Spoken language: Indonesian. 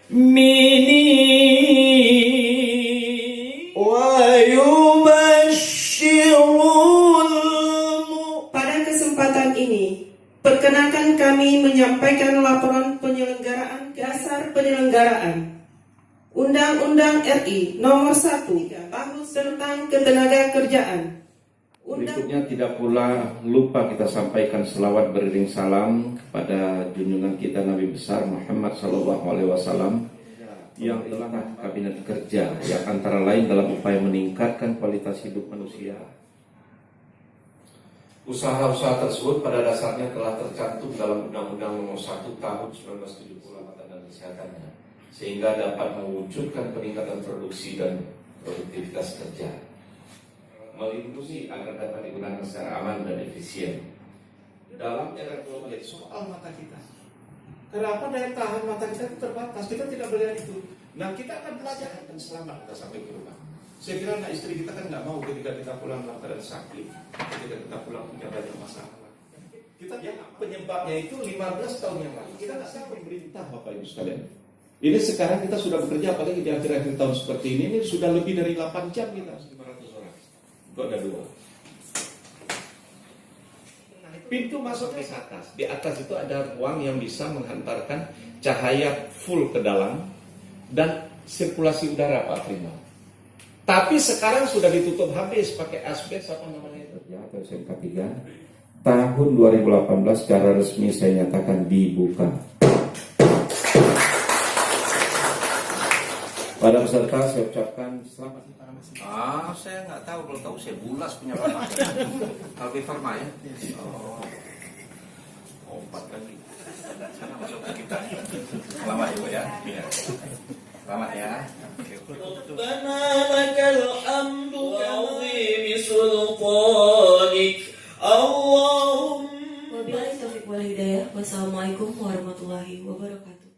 Pada kesempatan ini, perkenankan kami menyampaikan laporan penyelenggaraan dasar penyelenggaraan Undang-Undang RI Nomor 1 Tahun tentang Ketenagakerjaan. Berikutnya tidak pula lupa kita sampaikan selawat beriring salam kepada junjungan kita Nabi besar Muhammad SAW yang telah kabinet kerja yang antara lain dalam upaya meningkatkan kualitas hidup manusia. Usaha-usaha tersebut pada dasarnya telah tercantum dalam Undang-Undang Nomor 1 Tahun 1978 tentang kesehatannya, sehingga dapat mewujudkan peningkatan produksi dan produktivitas kerja, melindungi agar dapat digunakan secara aman dan efisien. Dalam era global soal mata kita, kenapa daya tahan mata kita itu terbatas? Kita tidak melihat itu. Nah, kita akan belajar dan selamat kita sampai ke rumah. Saya kira anak istri kita kan nggak mau ketika kita pulang dalam keadaan sakit, ketika kita pulang punya banyak masalah. Kita penyebabnya itu 15 tahun yang lalu. Kita nggak tahu pemerintah, Bapak Ibu sekalian. Ini sekarang kita sudah bekerja, apalagi di akhir-akhir tahun seperti ini sudah lebih dari 8 jam kita, 500 orang. Itu ada 2. Pintu masuk ke atas. Di atas itu ada ruang yang bisa menghantarkan cahaya full ke dalam dan sirkulasi udara, Pak Prima. Tapi sekarang sudah ditutup habis pakai asbes apa namanya itu? Ya, atau SMK 3. Tahun 2018 secara resmi saya nyatakan dibuka. Pada peserta saya ucapkan selamat. Saya nggak tahu, kalau tahu saya bulas punya bapak. Albi Farma ya. Obat lagi. Sana masuk ke kita. Selamat ibu ya. Selamat ya. Rabbana lakal hamdu ka'azimi sultanik. Allahumma. Wabillahi taufiq wal hidayah. Wassalamualaikum warahmatullahi wabarakatuh.